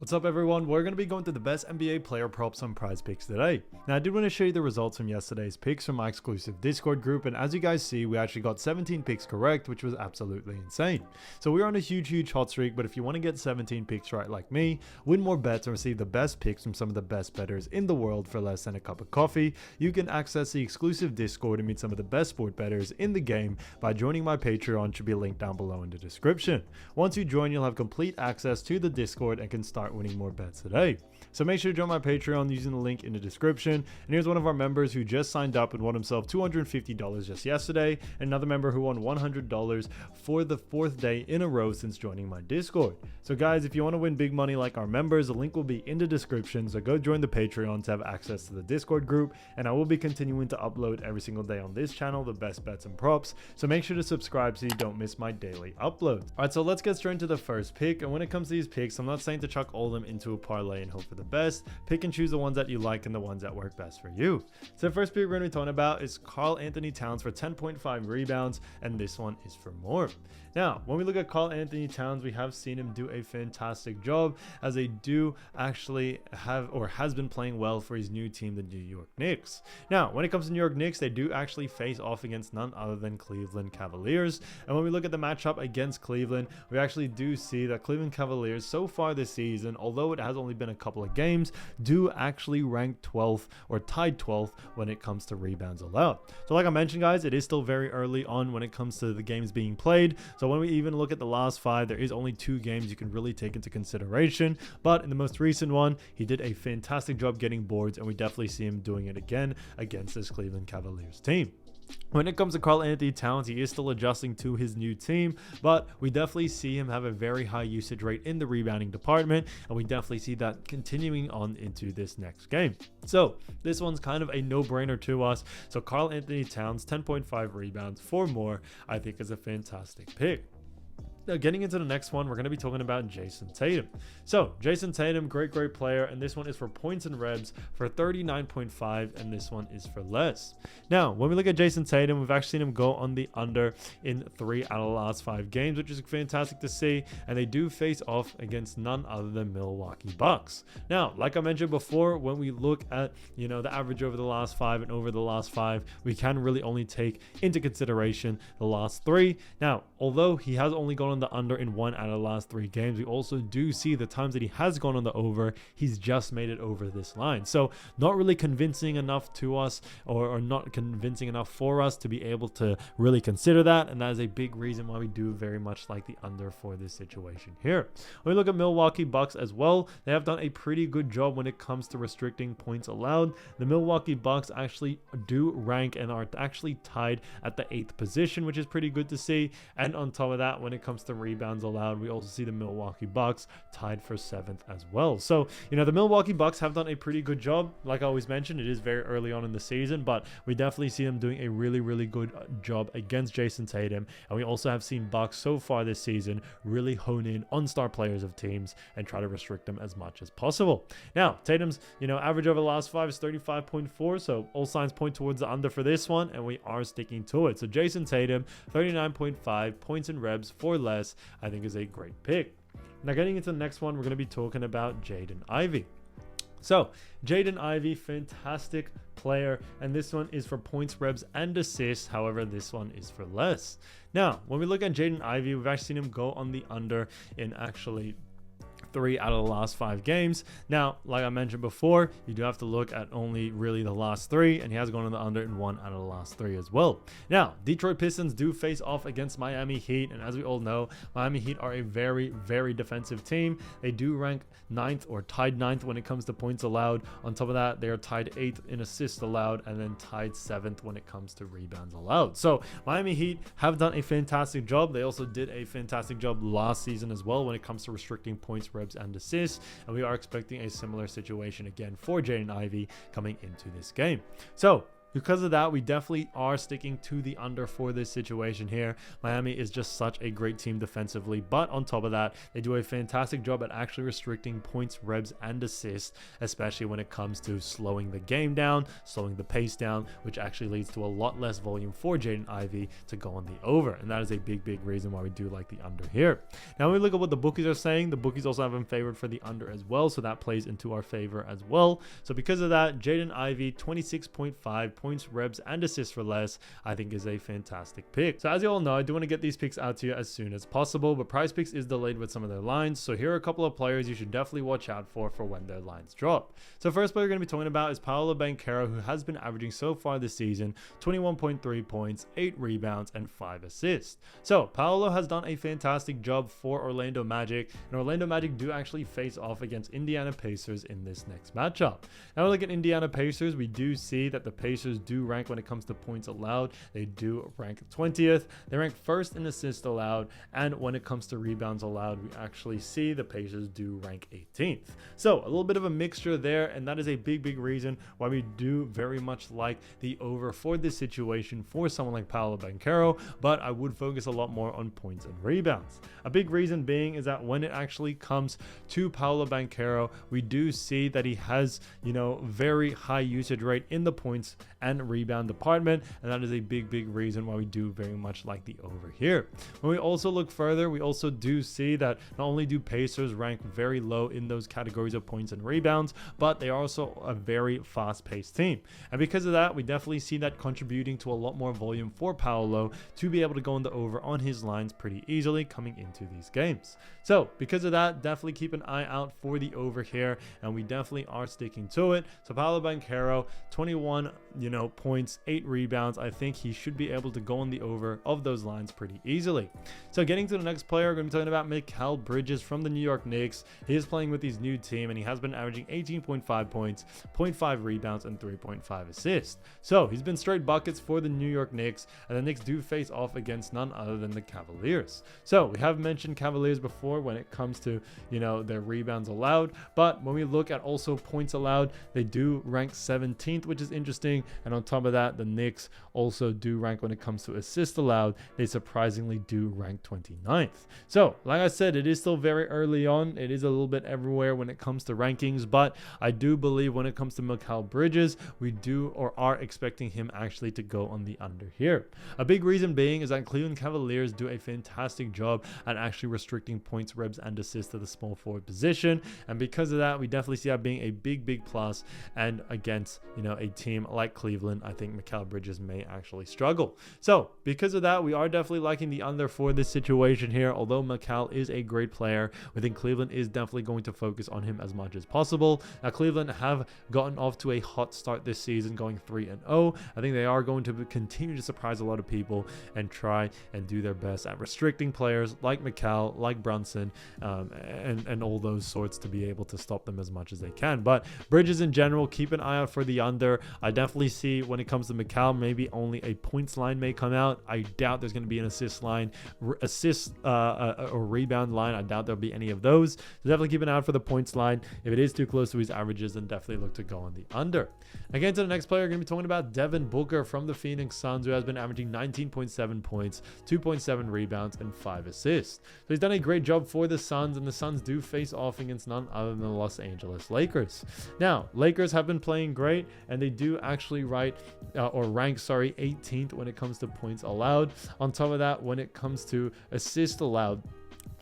What's up everyone, we're going to be going through the best NBA player props on Prizepicks today. Now I did want to show you the results from yesterday's picks from my exclusive Discord group, and as you guys see, we actually got 17 picks correct, which was absolutely insane. So we're on a huge hot streak, but if you want to get 17 picks right like me, win more bets and receive the best picks from some of the best bettors in the world for less than a cup of coffee, you can access the exclusive Discord and meet some of the best sport bettors in the game by joining my Patreon, which should be linked down below in the description. Once you join, you'll have complete access to the Discord and can start winning more bets today. So make sure to join my Patreon using the link in the description. And here's one of our members who just signed up and won himself $250 just yesterday, and another member who won $100 for the 4th day in a row since joining my Discord. So guys, if you want to win big money like our members, the link will be in the description, so go join the Patreon to have access to the Discord group, and I will be continuing to upload every single day on this channel the best bets and props, so make sure to subscribe so you don't miss my daily uploads. Alright, so let's get straight into the first pick. And when it comes to these picks, I'm not saying to chuck all of them into a parlay and hope for the best. Pick and choose the ones that you like and the ones that work best for you. So the first pick we're going to be talking about is Karl-Anthony Towns for 10.5 rebounds, and this one is for more. Now, when we look at Karl-Anthony Towns, we have seen him do a fantastic job, as they do actually have or has been playing well for his new team, the New York Knicks. Now, when it comes to New York Knicks, they do actually face off against none other than Cleveland Cavaliers. And when we look at the matchup against Cleveland, we actually do see that Cleveland Cavaliers so far this season, although it has only been a couple of games, do actually rank 12th or tied 12th when it comes to rebounds allowed. So like I mentioned guys, it is still very early on when it comes to the games being played. So when we even look at the last 5, there is only 2 games you can really take into consideration. But in the most recent one, he did a fantastic job getting boards, and we definitely see him doing it again against this Cleveland Cavaliers team. When it comes to Karl-Anthony Towns, he is still adjusting to his new team, but we definitely see him have a very high usage rate in the rebounding department, and we definitely see that continuing on into this next game. So this one's kind of a no-brainer to us. So Karl-Anthony Towns, 10.5 rebounds for more, I think is a fantastic pick. Now, getting into the next one, we're going to be talking about Jayson Tatum. So Jayson Tatum, great player, and this one is for points and rebs for 39.5, and this one is for less. Now, when we look at Jayson Tatum, we've actually seen him go on the under in 3 out of the last 5 games, which is fantastic to see, and they do face off against none other than Milwaukee Bucks. Now, like I mentioned before, when we look at, the average over the last 5 and over the last 5, we can really only take into consideration the last 3. Now, although he has only gone on the under in 1 out of the last 3 games, we also do see the times that he has gone on the over, he's just made it over this line. So not really convincing enough to us, or not convincing enough for us to be able to really consider that, and that is a big reason why we do very much like the under for this situation here. When we look at Milwaukee Bucks as well, they have done a pretty good job when it comes to restricting points allowed. The Milwaukee Bucks actually do rank and are actually tied at the 8th position, which is pretty good to see. And on top of that, when it comes to rebounds allowed, we also see the Milwaukee Bucks tied for 7th as well. So the Milwaukee Bucks have done a pretty good job. Like I always mentioned, it is very early on in the season, but we definitely see them doing a really good job against Jayson Tatum. And we also have seen Bucks so far this season really hone in on star players of teams and try to restrict them as much as possible. Now Tatum's average over the last 5 is 35.4, so all signs point towards the under for this one, and we are sticking to it. So Jayson Tatum, 39.5 points and rebs for less, I think is a great pick. Now getting into the next one, we're going to be talking about Jaden Ivy. So Jaden Ivy, fantastic player, and this one is for points, rebs, and assists. However, this one is for less. Now, when we look at Jaden Ivy, we've actually seen him go on the under in actually 3 out of the last 5 games. Now, like I mentioned before, you do have to look at only really the last 3, and he has gone on the under in 1 out of the last 3 as well. Now, Detroit Pistons do face off against Miami Heat, and as we all know, Miami Heat are a very defensive team. They do rank 9th or tied 9th when it comes to points allowed. On top of that, they are tied 8th in assists allowed, and then tied 7th when it comes to rebounds allowed. So Miami Heat have done a fantastic job. They also did a fantastic job last season as well when it comes to restricting points, rebs, and assists, and we are expecting a similar situation again for Jaden Ivy coming into this game. So Because of that, we definitely are sticking to the under for this situation here. Miami is just such a great team defensively, but on top of that, they do a fantastic job at actually restricting points, revs, and assists, especially when it comes to slowing the game down, slowing the pace down, which actually leads to a lot less volume for Jaden Ivy to go on the over. And that is a big reason why we do like the under here. Now, when we look at what the bookies are saying, the bookies also have him favored for the under as well, so that plays into our favor as well. So because of that, Jaden Ivy, 26.5 points, revs, and assists for less, I think is a fantastic pick. So as you all know, I do want to get these picks out to you as soon as possible, but Prizepicks is delayed with some of their lines. So here are a couple of players you should definitely watch out for when their lines drop. So first player we're going to be talking about is Paolo Banchero, who has been averaging so far this season 21.3 points, 8 rebounds, and 5 assists. So Paolo has done a fantastic job for Orlando Magic, and Orlando Magic do actually face off against Indiana Pacers in this next matchup. Now we look at Indiana Pacers, we do see that the Pacers do rank when it comes to points allowed. They do rank 20th. They rank first in assists allowed, and when it comes to rebounds allowed, we actually see the Pacers do rank 18th. So a little bit of a mixture there, and that is a big reason why we do very much like the over for this situation for someone like Paolo Banchero, but I would focus a lot more on points and rebounds. A big reason being is that when it actually comes to Paolo Banchero, we do see that he has, very high usage rate in the points and rebound department, and that is a big reason why we do very much like the over here. When we also look further, we also do see that not only do Pacers rank very low in those categories of points and rebounds, but they are also a very fast-paced team, and because of that, we definitely see that contributing to a lot more volume for Paolo to be able to go in the over on his lines pretty easily coming into these games. So because of that, definitely keep an eye out for the over here, and we definitely are sticking to it. So Paolo Banchero, 21 points, 8 rebounds. I think he should be able to go on the over of those lines pretty easily. So getting to the next player, we're going to be talking about Mikal Bridges from the New York Knicks. He is playing with his new team, and he has been averaging 18.5 points, 0.5 rebounds, and 3.5 assists. So he's been straight buckets for the New York Knicks, and the Knicks do face off against none other than the Cavaliers. So we have mentioned Cavaliers before when it comes to, their rebounds allowed, but when we look at also points allowed, they do rank 17th, which is interesting. And on top of that, the Knicks also do rank when it comes to assists allowed. They surprisingly do rank 29th. So like I said, it is still very early on. It is a little bit everywhere when it comes to rankings, but I do believe when it comes to Mikal Bridges, we do or are expecting him actually to go on the under here. A big reason being is that Cleveland Cavaliers do a fantastic job at actually restricting points, revs, and assists to the small forward position, and because of that, we definitely see that being a big plus. And against a team like Cleveland, I think Mikal Bridges may actually struggle. So because of that, we are definitely liking the under for this situation here. Although Mikal is a great player, we think Cleveland is definitely going to focus on him as much as possible. Now Cleveland have gotten off to a hot start this season, going 3-0. I think they are going to continue to surprise a lot of people and try and do their best at restricting players like Mikal, like Brunson, and all those sorts to be able to stop them as much as they can. But Bridges in general, keep an eye out for the under. I definitely see when it comes to Mikal, maybe only a points line may come out. I doubt there's going to be an assist line, or rebound line. I doubt there'll be any of those. So definitely keep an eye out for the points line. If it is too close to his averages, then definitely look to go on the under. Again, to the next player, we're going to be talking about Devin Booker from the Phoenix Suns, who has been averaging 19.7 points, 2.7 rebounds, and 5 assists. So he's done a great job for the Suns, and the Suns do face off against none other than the Los Angeles Lakers. Now, Lakers have been playing great, and they do actually rank 18th when it comes to points allowed. On top of that, when it comes to assists allowed,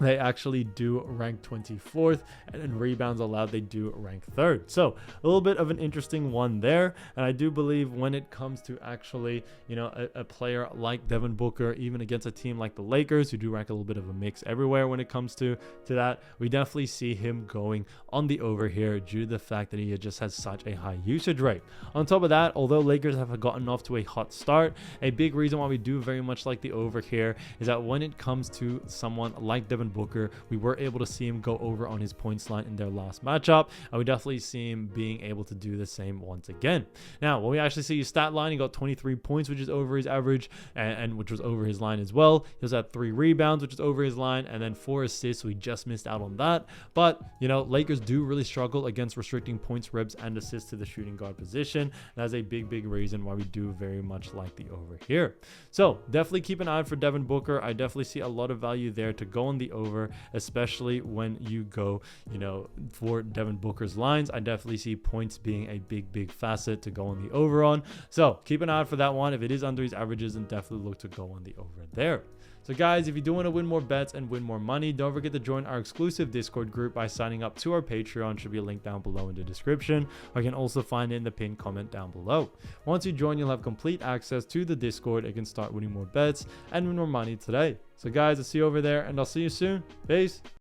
they actually do rank 24th, and in rebounds allowed, they do rank 3rd. So a little bit of an interesting one there. And I do believe when it comes to actually, a player like Devin Booker, even against a team like the Lakers, who do rank a little bit of a mix everywhere when it comes to that, we definitely see him going on the over here due to the fact that he just has such a high usage rate. On top of that, although Lakers have gotten off to a hot start, a big reason why we do very much like the over here is that when it comes to someone like Devin Devin Booker. We were able to see him go over on his points line in their last matchup, and we definitely see him being able to do the same once again. Now, when we actually see his stat line, he got 23 points, which is over his average, and which was over his line as well. He also had 3 rebounds, which is over his line, and then 4 assists. So we just missed out on that. But, you know, Lakers do really struggle against restricting points, ribs, and assists to the shooting guard position. That's a big reason why we do very much like the over here. So definitely keep an eye out for Devin Booker. I definitely see a lot of value there to go on the over, especially when you go, you know, for Devin Booker's lines. I definitely see points being a big facet to go on the over on. So keep an eye out for that one. If it is under his averages, then definitely look to go on the over there. So guys, if you do want to win more bets and win more money, don't forget to join our exclusive Discord group by signing up to our Patreon. Should be a link down below in the description, or you can also find it in the pinned comment down below. Once you join, you'll have complete access to the Discord and can start winning more bets and win more money today. So guys, I'll see you over there, and I'll see you soon. Peace.